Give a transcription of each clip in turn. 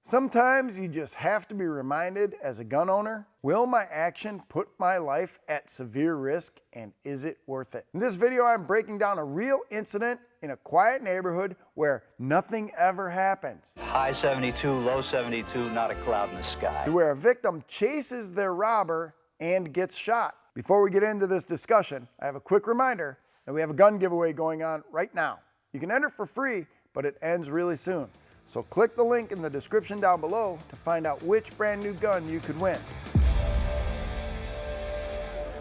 Sometimes you just have to be reminded as a gun owner, will my action put my life at severe risk and is it worth it? In this video, I'm breaking down a real incident in a quiet neighborhood where nothing ever happens. High 72, low 72, not a cloud in the sky. To where a victim chases their robber and gets shot. Before we get into this discussion, I have a quick reminder that we have a gun giveaway going on right now. You can enter for free, but it ends really soon. So click the link in the description down below to find out which brand new gun you could win.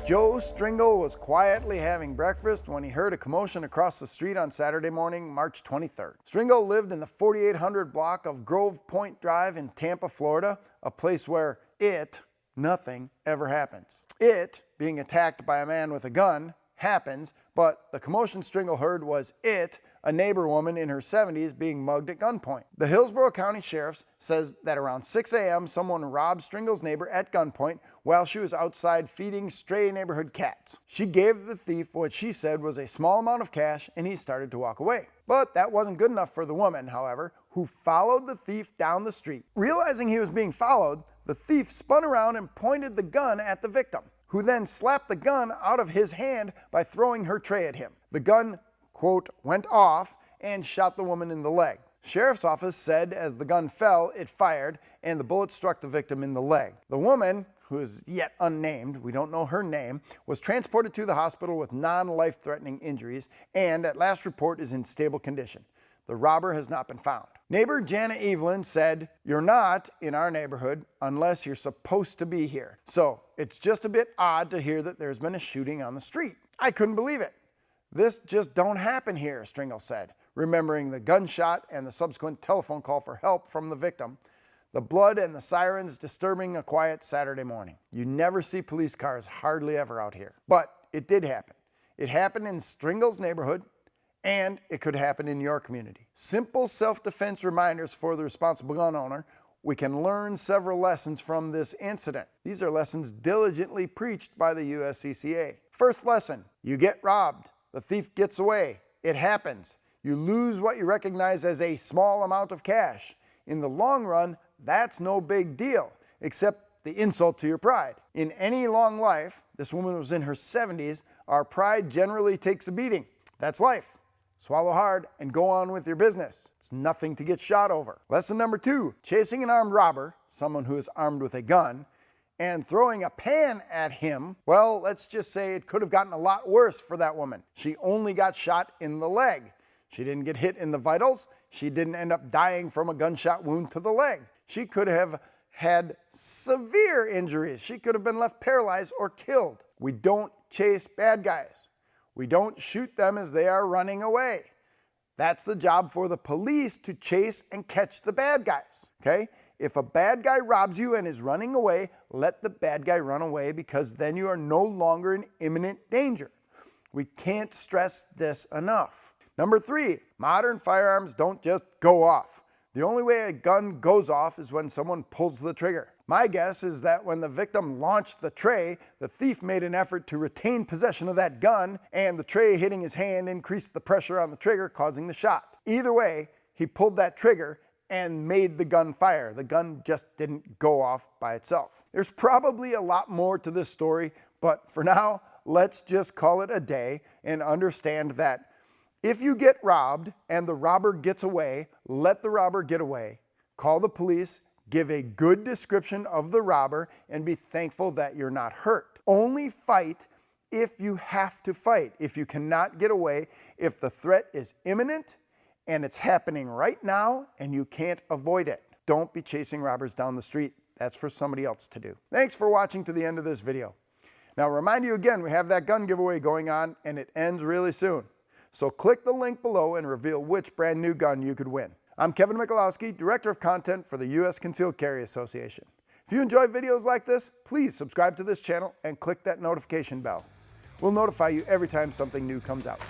Joe Stringle was quietly having breakfast when he heard a commotion across the street on Saturday morning, March 23rd. Stringle lived in the 4800 block of Grove Point Drive in Tampa, Florida, a place where nothing ever happens. Being attacked by a man with a gun, happens, but the commotion Stringle heard was a neighbor woman in her 70s being mugged at gunpoint. The Hillsborough County Sheriff says that around 6 a.m. someone robbed Stringle's neighbor at gunpoint while she was outside feeding stray neighborhood cats. She gave the thief what she said was a small amount of cash and he started to walk away. But that wasn't good enough for the woman, however, who followed the thief down the street. Realizing he was being followed, the thief spun around and pointed the gun at the victim, who then slapped the gun out of his hand by throwing her tray at him. The gun, quote, went off and shot the woman in the leg. Sheriff's office said as the gun fell, it fired and the bullet struck the victim in the leg. The woman, who is yet unnamed, we don't know her name, was transported to the hospital with non-life-threatening injuries and at last report is in stable condition. The robber has not been found. Neighbor Jana Evelyn said, "You're not in our neighborhood unless you're supposed to be here. So it's just a bit odd to hear that there's been a shooting on the street." I couldn't believe it. "This just don't happen here," Stringle said, remembering the gunshot and the subsequent telephone call for help from the victim. The blood and the sirens disturbing a quiet Saturday morning. You never see police cars hardly ever out here. But it did happen. It happened in Stringle's neighborhood, and it could happen in your community. Simple self-defense reminders for the responsible gun owner. We can learn several lessons from this incident. These are lessons diligently preached by the USCCA. First lesson, you get robbed. The thief gets away. It happens. You lose what you recognize as a small amount of cash. In the long run, that's no big deal, except the insult to your pride. In any long life, this woman was in her 70s, our pride generally takes a beating. That's life. Swallow hard and go on with your business. It's nothing to get shot over. Lesson number 2, chasing an armed robber, someone who is armed with a gun, and throwing a pan at him, well, let's just say it could have gotten a lot worse for that woman. She only got shot in the leg. She didn't get hit in the vitals. She didn't end up dying from a gunshot wound to the leg. She could have had severe injuries. She could have been left paralyzed or killed. We don't chase bad guys. We don't shoot them as they are running away. That's the job for the police, to chase and catch the bad guys, okay? If a bad guy robs you and is running away, let the bad guy run away because then you are no longer in imminent danger. We can't stress this enough. Number 3, modern firearms don't just go off. The only way a gun goes off is when someone pulls the trigger. My guess is that when the victim launched the tray, the thief made an effort to retain possession of that gun, and the tray hitting his hand increased the pressure on the trigger, causing the shot. Either way, he pulled that trigger and made the gun fire. The gun just didn't go off by itself. There's probably a lot more to this story, but for now, let's just call it a day and understand that if you get robbed and the robber gets away, let the robber get away. Call the police, give a good description of the robber, and be thankful that you're not hurt. Only fight if you have to fight. If you cannot get away, if the threat is imminent and it's happening right now and you can't avoid it. Don't be chasing robbers down the street. That's for somebody else to do. Thanks for watching to the end of this video. Now, remind you again, we have that gun giveaway going on and it ends really soon. So click the link below and reveal which brand new gun you could win. I'm Kevin Michalowski, Director of Content for the U.S. Concealed Carry Association. If you enjoy videos like this, please subscribe to this channel and click that notification bell. We'll notify you every time something new comes out.